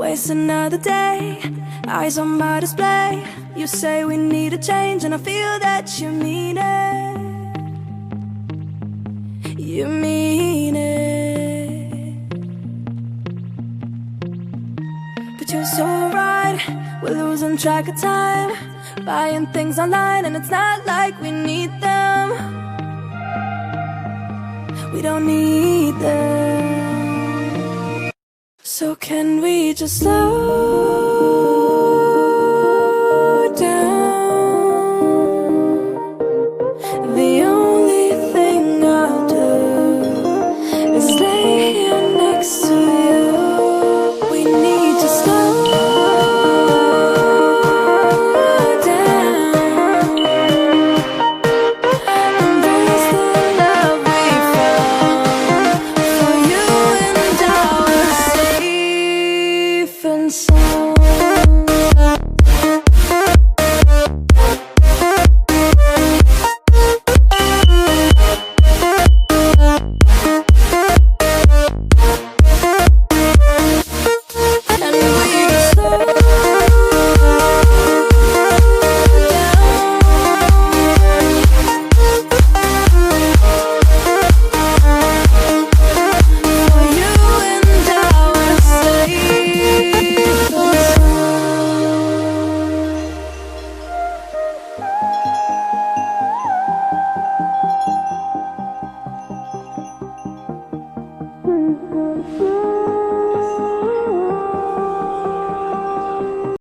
waste another day, eyes on my display. You say we need a change and I feel that you mean it. You mean it. But you're so right, we're losing track of time, buying things online and it's not like we need them. We don't need them. So can we just slow